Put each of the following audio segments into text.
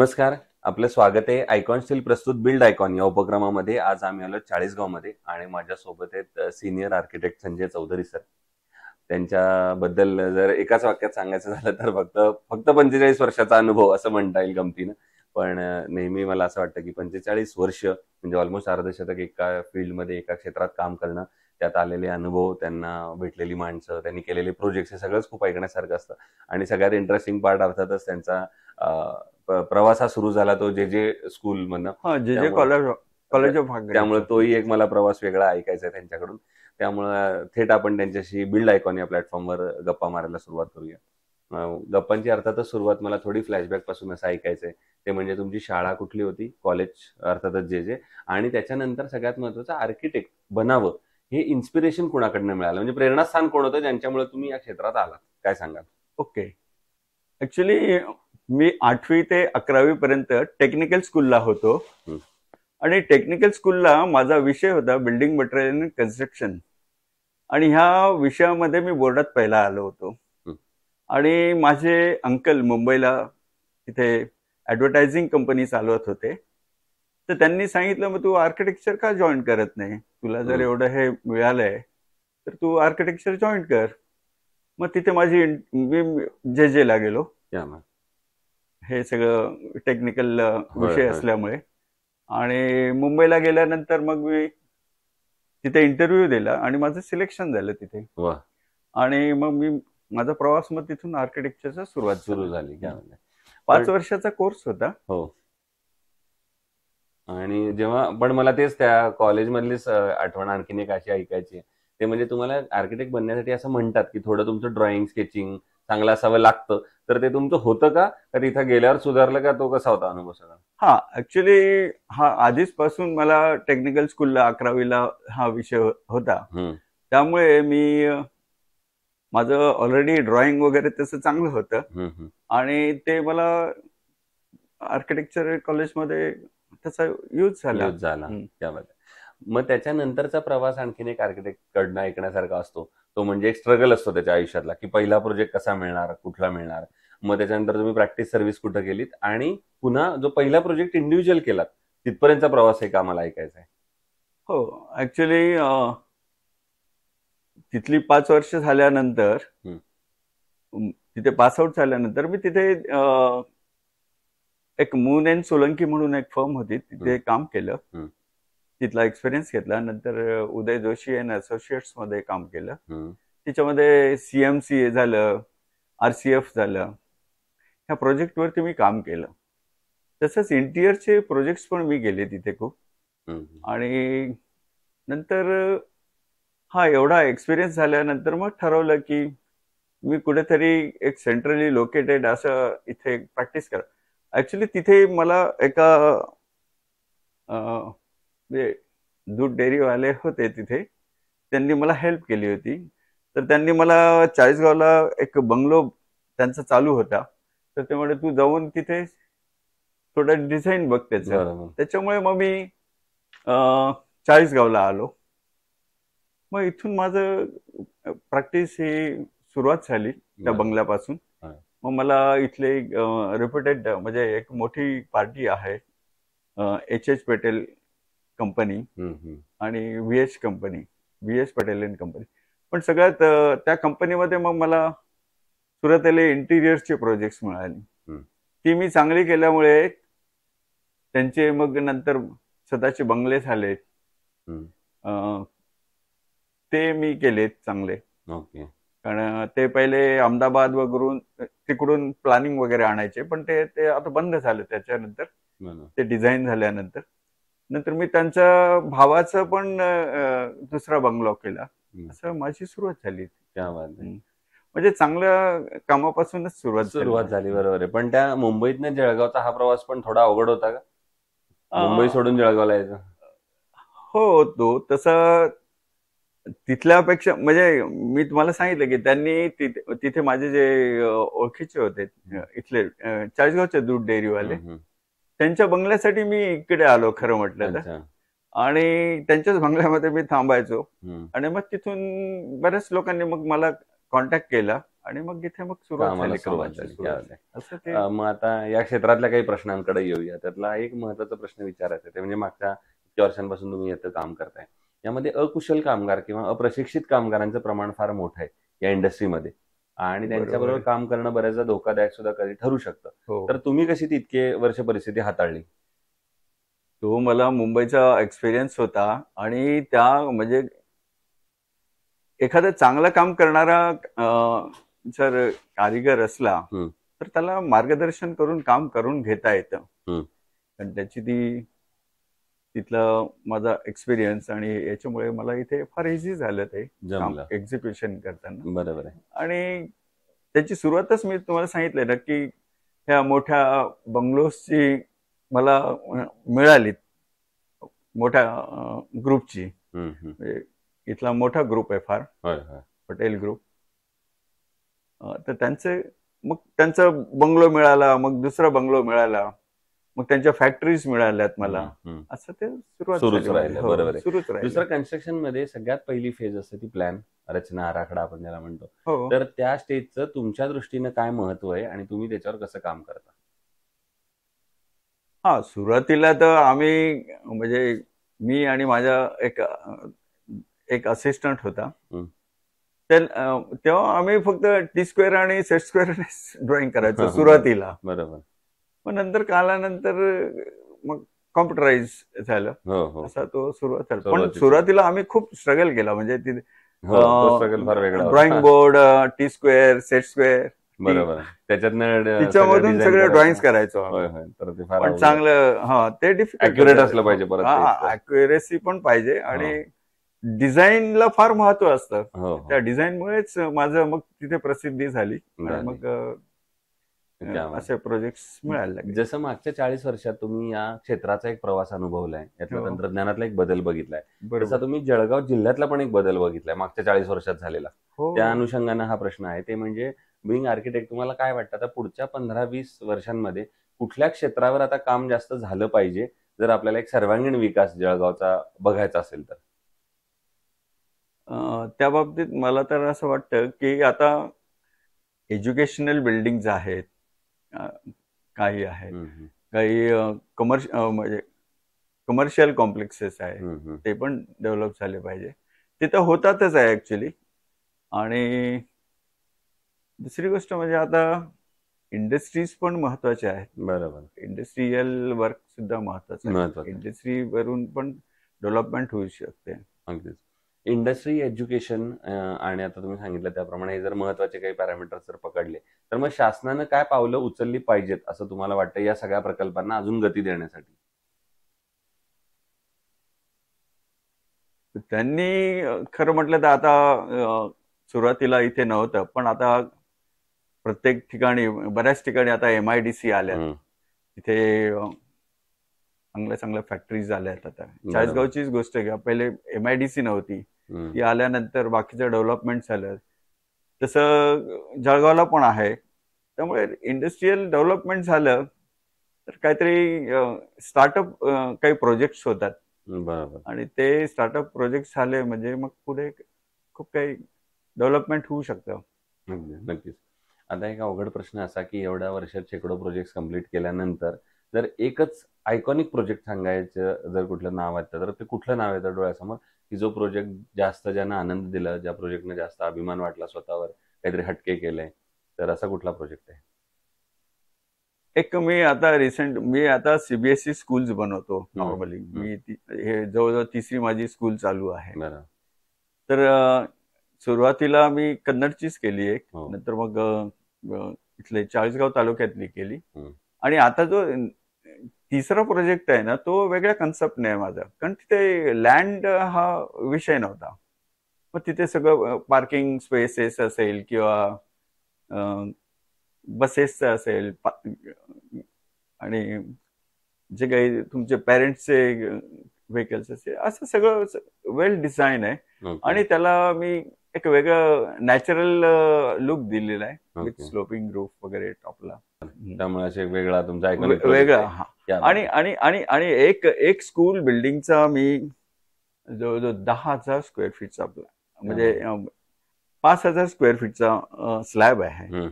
नमस्कार. आपलं स्वागत आहे आयकॉन स्टील प्रस्तुत बिल्ड आयकॉन या उपक्रमामध्ये. आज आम्ही आलो चाळीसगावमध्ये आणि माझ्यासोबत आहेत senior architect Sanjay Chaudhari sir. त्यांच्याबद्दल जर एकाच वाक्यात सांगायचं झालं तर फक्त 45 वर्षाचा अनुभव असं म्हणता येईल गमतीनं. पण नेहमी मला असं वाटतं की 45 वर्ष म्हणजे ऑलमोस्ट अर्धशतक एका फील्डमध्ये एका क्षेत्रात काम करणं, त्यात आलेले अनुभव, त्यांना भेटलेली माणसं, त्यांनी केलेले प्रोजेक्ट्स हे सगळंच खूप ऐकण्यासारखं असतं. आणि सगळ्यात इंटरेस्टिंग पार्ट अर्थातच त्यांचा प्रवास हा सुरू झाला तो जे स्कूल मधनं. जे जे कॉलेज ऑफ त्यामुळे तोही एक मला प्रवास वेगळा ऐकायचा आहे त्यांच्याकडून. त्यामुळे थेट आपण त्यांच्याशी बिल्ड आयकॉन या प्लॅटफॉर्मवर गप्पा मारायला सुरुवात करूया. गप्पांची अर्थातच सुरुवात मला थोडी फ्लॅशबॅक पासून असं ऐकायचंय. ते म्हणजे तुमची शाळा कुठली होती, कॉलेज अर्थातच जे आणि त्याच्यानंतर सगळ्यात महत्वाचं आर्किटेक्ट बनावं हे इन्स्पिरेशन कोणाकडनं मिळालं, म्हणजे प्रेरणास्थान कोण होतं ज्यांच्यामुळे तुम्ही या क्षेत्रात आलात, काय सांगाल? ओके, ऍक्च्युली मी 8वी ते 11वी पर्यंत टेक्निकल स्कूलला होतो. आणि टेक्निकल स्कूलला माझा विषय होता बिल्डिंग मटेरियल अँड कन्स्ट्रक्शन. आणि ह्या विषयामध्ये मी बोर्डात पहिला आलो होतो. आणि माझे अंकल मुंबईला तिथे ऍडव्हर्टायझिंग कंपनी चालवत होते. तर त्यांनी सांगितलं, मग तू आर्किटेक्चर का जॉईन करत नाही? तुला जर एवढं हे मिळालंय तर तू आर्किटेक्चर जॉईन कर. मग तिथे मी जे ला गेलो. हे सगळं टेक्निकल विषय असल्यामुळे. आणि मुंबईला गेल्यानंतर मग मी तिथे इंटरव्ह्यू दिला आणि माझं सिलेक्शन झालं तिथे. आणि मग माझा प्रवास मग तिथून आर्किटेक्चरचा सुरू झाली. 5 वर्षाचा कोर्स होता. हो. आणि जेव्हा पण मला तेच त्या कॉलेजमधलीच आठवण आणखीन एक अशी ऐकायची, ते म्हणजे तुम्हाला आर्किटेक्ट बनण्यासाठी असं म्हणतात की थोडं तुमचं ड्रॉइंग स्केचिंग चांगलं असावं लागतं. तर ते तुमचं होतं का तिथं गेल्यावर सुधारलं का? तो कसा होता अनुभव सगळा? हा, ऍक्च्युली आधीच पासून मला टेक्निकल स्कूलला 11वीला हा विषय होता. त्यामुळे माझं ऑलरेडी ड्रॉइंग वगैरे तसं चांगलं होतं. आणि ते मला आर्किटेक्चर कॉलेजमध्ये त्याचा यूज झाला. त्यामध्ये मग त्याच्यानंतरचा प्रवास आणखीन एक आर्किटेक्ट कडनं ऐकण्यासारखा असतो. तो म्हणजे एक स्ट्रगल असतो त्याच्या आयुष्यातला, की पहिला प्रोजेक्ट कसा मिळणार, कुठला मिळणार. मग त्याच्यानंतर तुम्ही प्रॅक्टिस सर्व्हिस कुठं केलीत आणि पुन्हा जो पहिला प्रोजेक्ट इंडिव्हिज्युअल केलात तिथपर्यंतचा प्रवास आहे का मला ऐकायचा आहे. हो, ऍक्च्युली तिथली 5 वर्ष झाल्यानंतर, तिथे पासआउट झाल्यानंतर मी तिथे एक मून अँड सोलंकी म्हणून एक फर्म होती, तिथे काम केलं. तिथला एक्सपिरियन्स घेतला. नंतर उदय जोशी अँड असोसिएट्स मध्ये काम केलं. त्याच्यामध्ये CMCA झालं, RCF झालं. ह्या प्रोजेक्टवरती मी काम केलं. तसंच इंटिरियरचे प्रोजेक्ट्स पण मी केले तिथे खूप. आणि नंतर एवढा एक्सपिरियन्स झाल्यानंतर मग ठरवलं की मी कुठेतरी एक सेंट्रली लोकेटेड असं इथे प्रॅक्टिस करा. ऍक्च्युली तिथे मला एका दूध डेअरीवाले होते तिथे, त्यांनी मला हेल्प केली होती. तर त्यांनी मला चाळीसगावला एक बंगलो त्यांचा चालू होता. तर ते म्हणे, तू जाऊन तिथे थोडं डिझाईन बघ त्याचं. त्याच्यामुळे मग मी चाळीसगावला आलो. मग इथून माझं प्रॅक्टिस ही सुरुवात झाली त्या बंगल्यापासून. मग मला इथले रेप्युटेड म्हणजे एक मोठी पार्टी आहे, HH पटेल कंपनी आणि VH पटेल अँड कंपनी. पण सगळ्यात त्या कंपनीमध्ये मग मला सुरुवातीला इंटिरियरचे प्रोजेक्ट्स मिळाले. ती मी चांगली केल्यामुळे त्यांचे मग नंतर स्वतःचे बंगले झाले, ते मी केलेत चांगले. कारण ते पहिले अहमदाबाद वगैरे तिकडून प्लॅनिंग वगैरे आणायचे, पण ते आता बंद झालं. त्याच्यानंतर ते डिझाईन झाल्यानंतर मी त्यांच्या भावाचं पण दुसरा बंगलो केला. असं माझी सुरुवात झाली. म्हणजे चांगल्या कामापासूनच सुरुवात झाली. बरोबर आहे. पण त्या मुंबईतनं जळगावचा हा प्रवास पण थोडा अवघड होता का? मुंबई सोडून जळगावला यायचं? हो, तो तसं तिथल्यापेक्षा, म्हणजे मी तुम्हाला सांगितलं की त्यांनी तिथे माझे जे ओळखीचे होते इथले चाळीसगावचे दूध डेअरीवाले, त्यांच्या बंगल्यासाठी मी इकडे आलो खरं म्हटलं तर. आणि त्यांच्याच बंगल्यामध्ये मी थांबायचो. आणि मग तिथून बऱ्याच लोकांनी मग मला कॉन्टॅक्ट केला आणि मग इथे मग सुरुवात कामाला झाली सुरुवात कामाची झाली. सुरुवात. क्या असं ते मग आता या क्षेत्रातल्या काही प्रश्नांकडे येऊया. त्यातला एक महत्त्वाचा प्रश्न विचारायचा आहे, ते म्हणजे मागच्या इतक्या वर्षांपासून तुम्ही इथं काम करताय. यामध्ये अकुशल कामगार किंवा अप्रशिक्षित कामगारांचं प्रमाण फार मोठं आहे या इंडस्ट्रीमध्ये आणि बरोबर त्यांच्याबरोबर आहे. काम करणं बऱ्याचदा धोकादायक सुद्धा कधी ठरू शकतं. हो. तर तुम्ही कशी ती इतके वर्ष परिस्थिती हाताळली? तो मला मुंबईचा एक्सपिरियन्स होता आणि त्या म्हणजे एखादा चांगलं काम करणारा जर कारिगर असला हं, तर त्याला मार्गदर्शन करून काम करून घेता येतं. हं. पण तिथला माझा एक्सपिरियन्स आणि याच्यामुळे मला इथे फार इझी झालं ते काम जमलं. एक्झिक्युशन करताना. बरोबर आहे. आणि त्याची सुरुवातच मी तुम्हाला सांगितलं ना की ह्या मोठ्या बंगलोजची मला मिळाली, मोठ्या ग्रुपची. हं, हं. म्हणजे इथला मोठा ग्रुप आहे फार, होय, होय. पटेल ग्रुप. तर त्यांचा बंगलो मिळाला, मग दुसरा बंगलो मिळाला, मग त्यांच्या फॅक्टरीज मिळाल्यात मला. हं, हं. असं ते सुरुवात सुरूच झाली माझी. राहिलं. हो, बरोबर आहे. सुरूच दुसरं राहिलं. कन्स्ट्रक्शन मध्ये सगळ्यात पहिली फेज असते ती प्लॅन, रचना, आराखडा आपण ज्याला म्हणतो. हो. तर त्या स्टेजचं तुमच्या दृष्टीनं काय महत्व आहे आणि तुम्ही त्याच्यावर कसं काम करता? हा, सुरुवातीला तर आम्ही म्हणजे मी आणि माझा एक असिस्टंट होता. हं. तेव्हा आम्ही फक्त टी स्क्वेअर आणि सेट स्क्वेअर ड्रॉइंग करायचो सुरुवातीला. बरोबर. मग नंतर कालानंतर मग कॉम्प्युटराइज झालं. हो, हो. असा तो सुरुवात झाला. पण सुरुवातीचं. सुरुवातीला आम्ही खूप स्ट्रगल केला. म्हणजे हो, तो struggle फार वेगळा होता. Drawing board, T square, set square, बरोबर. त्याच्यातनं तिच्यामधून सगळे ड्रॉइंग्स करायचो आम्ही. होय, होय. तर ते फार पण चांगलं ते डिफिकल्ट ऍक्युरेट असलं पाहिजे परत ते. अॅक्युरेसी पण पाहिजे आणि डिझाईनला फार महत्व असतं. हो, त्या हो. डिझाईनमुळेच माझं मग तिथे प्रसिद्धी झाली आणि झाली. मग क्या बात. असे प्रोजेक्ट्स मिळायला लागले. जसं मागच्या 40 वर्षात तुम्ही या क्षेत्राचा एक प्रवास अनुभवलाय, यातला हो. तंत्रज्ञानातला एक बदल बघितलाय, तसा बरोबर. तुम्ही जळगाव जिल्ह्यातला पण एक बदल बघितलाय मागच्या 40 वर्षात झालेला. हो. त्या अनुषंगानं हा प्रश्न आहे, ते म्हणजे बिंग आर्किटेक्ट, तुम्हाला काय वाटतं आता पुढच्या 15-20 वर्षांमध्ये कुठल्या क्षेत्रावर आता काम जास्त झालं पाहिजे, जर आपल्याला एक सर्वांगीण विकास जळगावचा बघायचा असेल तर? त्या बाबतीत मला तर असं वाटतं की आता एज्युकेशनल बिल्डिंग्ज आहेत, काही आहेत, हं, हं. काही म्हणजे कमर्शियल कॉम्प्लेक्सेस आहेत, हं, हं. ते पण डेव्हलप झाले पाहिजे. ते तर होतातच आहे ऍक्च्युली. आणि दुसरी गोष्ट म्हणजे आता इंडस्ट्रीज पण महत्वाच्या आहेत. बरोबर. इंडस्ट्रियल वर्क सुद्धा महत्वाचं आहे. महत्वाचं आहे. इंडस्ट्रीवरून पण डेव्हलपमेंट होऊ शकते. अगदीच. इंडस्ट्री, एज्युकेशन आणि आता तुम्ही सांगितलं त्याप्रमाणे हे जर महत्वाचे काही पॅरामीटर्स जर पकडले, तर मग शासनानं काय पावलं उचलली पाहिजेत असं तुम्हाला वाटतं या सगळ्या प्रकल्पांना अजून गती देण्यासाठी? त्यांनी खरं म्हटलं तर आता सुरुवातीला इथे नव्हतं, पण आता प्रत्येक ठिकाणी, बऱ्याच ठिकाणी आता MIDC आल्या. हं. तिथे चांगल्या चांगल्या फॅक्टरीज आल्यात आता. चाळीसगावचीच गोष्ट घ्या, पहिले MIDC नव्हती, हं. ती आल्यानंतर बाकीचं डेव्हलपमेंट झालं. तसं जळगावला पण आहे. त्यामुळे इंडस्ट्रियल डेव्हलपमेंट झालं तर काहीतरी स्टार्टअप काही प्रोजेक्ट्स होतात बरोबर. आणि ते स्टार्टअप प्रोजेक्ट झाले म्हणजे मग पुढे खूप काही डेव्हलपमेंट होऊ शकतं. नक्कीच. आता एक अवघड प्रश्न असा की एवढ्या वर्षात शेकडो प्रोजेक्ट कम्प्लीट केल्यानंतर जर एकच आयकॉनिक प्रोजेक्ट सांगायचं जर कुठलं नाव आहे तर ते कुठलं नाव येतं डोळ्यासमोर, की जो प्रोजेक्ट जास्त ज्यानं आनंद दिला, ज्या प्रोजेक्टनं जास्त अभिमान वाटला स्वतःवर, काहीतरी हटके केलंय, तर असा कुठला प्रोजेक्ट आहे? मी आता CBSE स्कूल्स बनवतो नॉर्मली. हे जवळजवळ तिसरी माझी स्कूल चालू आहे. बरं. तर सुरुवातीला मी कन्नडचीच केली एक, हो. नंतर मग इथले चाळीसगाव तालुक्यातली केली. हं. आणि आता जो तिसरा प्रोजेक्ट आहे ना, तो वेगळ्या कन्सेप्टने आहे माझा, कारण तिथे लँड हा विषय नव्हता. मग तिथे सगळं पार्किंग स्पेसेस असेल किंवा बसेसचं असेल आणि जे काही तुमचे पेरेंट्सचे व्हेकल्स असेल, असं सगळं वेल डिझाईन आहे. ओके. आणि त्याला मी एक वेगळं नॅचरल लुक दिलेला आहे, विथ ओके. स्लोपिंग रूफ वगैरे टॉपला. त्यामुळे असे एक वेगळा तुमचा iconic वेगळा. project आहे. हा. क्या बात आणि आहे. आणि आणि आणि एक स्कूल बिल्डिंगचा मी जवळजवळ 10,000 स्क्वेअर फीटचा म्हणजे 5,000 स्क्वेअर फीटचा स्लॅब आहे.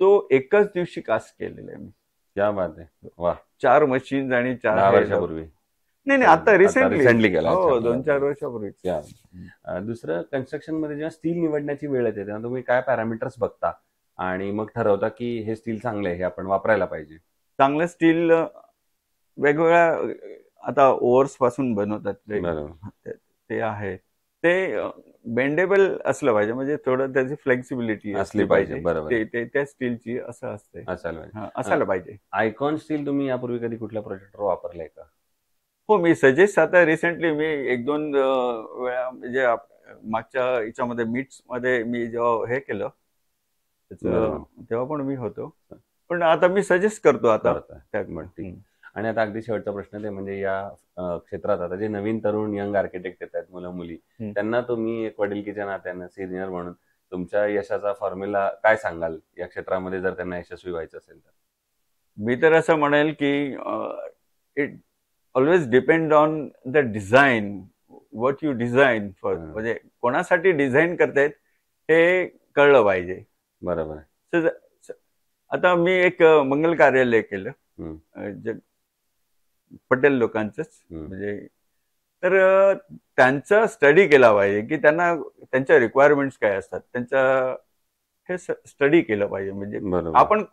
तो एकच दिवशी कास्ट केलेला आहे मी. क्या बात आहे, वा. 4 मशीन्स आणि 4 10 वर्षापूर्वी? नाही, आता रिसेंटली केला. हो, 2-4 वर्षापूर्वी. दुसरं, कन्स्ट्रक्शन मध्ये जेव्हा स्टील निवडण्याची वेळ येते तेव्हा तुम्ही काय पॅरामीटर्स बघता आणि मग ठरवता की हे स्टील चांगलं आहे, हे आपण वापरायला पाहिजे? चांगलं स्टील वेगवेगळ्या आता ओव्हर्स पासून बनवतात ते आहे. ते बेंडेबल असलं पाहिजे, म्हणजे थोडं त्याची फ्लेक्सिबिलिटी असली पाहिजे. बरोबर, त्या स्टीलची असं असते, असायला पाहिजे. आयकॉन स्टील तुम्ही यापूर्वी कधी कुठल्या प्रोजेक्टवर वापरलंय का? हो, मी सजेस्ट आता रिसेंटली मी 1-2 वेळा, म्हणजे मागच्या याच्यामध्ये मीट्स मध्ये मी जेव्हा हे केलं तेव्हा पण मी होतो, पण आता मी सजेस्ट करतो आता. आणि आता अगदी शेवटचा प्रश्न ते म्हणजे या क्षेत्रात आता जे नवीन तरुण यंग आर्किटेक्ट येत आहेत, मुलं मुली, त्यांना तुम्ही एक वडिलकीच्या नात्यानं सिनियर म्हणून तुमच्या यशाचा फॉर्म्युला काय सांगाल या क्षेत्रामध्ये, जर त्यांना यशस्वी व्हायचं असेल तर? मी तर असं म्हणेल की it always depend on the design, what you design for, म्हणजे कोणासाठी डिझाईन करतायत हे कळलं पाहिजे. बरोबर. आता मी एक मंगल कार्यालय केलं पटेल लोकांचंच, म्हणजे तर त्यांचा स्टडी केला पाहिजे की त्यांना त्यांच्या रिक्वायरमेंट्स काय असतात, त्यांच्या हे स्टडी केलं पाहिजे. म्हणजे आपण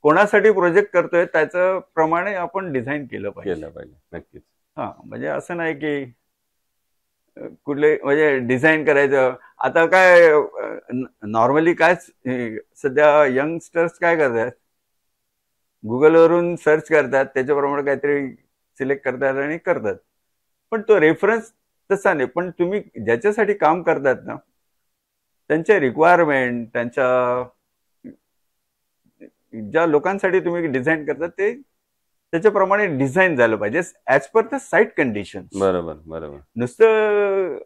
कोणासाठी प्रोजेक्ट करतोय त्याच्या प्रमाणे आपण डिझाईन केलं पाहिजे. नक्कीच. म्हणजे असं नाही की कुठले म्हणजे डिझाईन करायचं. आता काय नॉर्मली काय सध्या यंगस्टर्स काय करतात, गुगलवरून सर्च करतात, त्याच्याप्रमाणे काहीतरी सिलेक्ट करतात आणि करतात, पण तो रेफरन्स तसा नाही. पण तुम्ही ज्याच्यासाठी काम करतात ना, त्यांच्या रिक्वायरमेंट, त्यांच्या ज्या लोकांसाठी तुम्ही डिझाईन करतात ते त्याच्याप्रमाणे डिझाईन झालं पाहिजे as per the site condition. बरोबर. नुसतं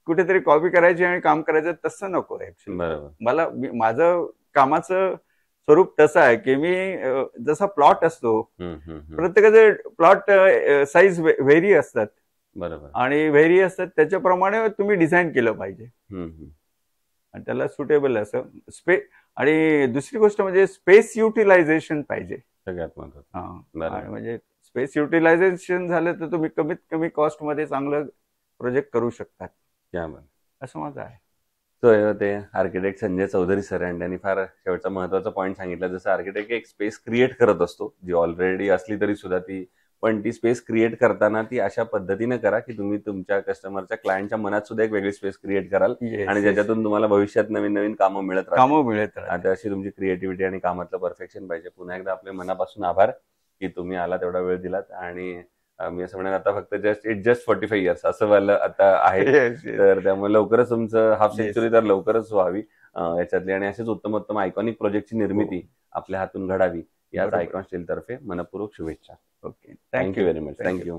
कुठेतरी कॉपी करायची आणि काम करायचं तसं नको ऍक्च्युअली. माझं कामाचं स्वरूप तसं आहे की मी जसा प्लॉट असतो, प्रत्येकाचे प्लॉट साईज व्हेरी असतात. बरोबर. आणि व्हेरी असतात, त्याच्याप्रमाणे तुम्ही डिझाईन केलं पाहिजे आणि त्याला सुटेबल असं आणि दुसरी गोष्ट म्हणजे स्पेस युटिलायझेशन पाहिजे सगळ्यात महत्त्वाचं. म्हणजे स्पेस युटिलायझेशन झालं तर तुम्ही कमीत कमी कॉस्ट मध्ये चांगलं प्रोजेक्ट करू शकतात, असं माझं आहे. ते आर्किटेक्ट संजय चौधरी सर, आणि त्यांनी फार शेवटचा महत्वाचा पॉईंट सांगितला. जसं आर्किटेक्ट एक स्पेस क्रिएट करत असतो जी ऑलरेडी असली तरी सुद्धा पण ती स्पेस क्रिएट करताना ती अशा पद्धतीने करा की तुम्ही तुमच्या कस्टमरच्या, क्लायंटच्या मनात सुद्धा एक वेगळी स्पेस क्रिएट कराल आणि ज्याच्यातून तुम्हाला भविष्यात नवीन नवीन कामं मिळत राहतात. अशी तुमची क्रिएटिव्हिटी आणि कामातलं परफेक्शन पाहिजे. पुन्हा एकदा आपले मनापासून आभार की तुम्ही आला, तेवढा वेळ दिलात. आणि मी असं म्हणेन आता फक्त जस्ट 45 इयर्स असं वालं आता आहे, तर त्यामुळे लवकरच तुमचं हाफ सेंचुरी तर लवकरच व्हावी याच्यातली, आणि असेच उत्तम आयकॉनिक प्रोजेक्टची निर्मिती आपल्या हातून घडावी, याच आयकॉन स्टील तर्फे मनपूर्वक शुभेच्छा. Okay, thank you very much. Thank you.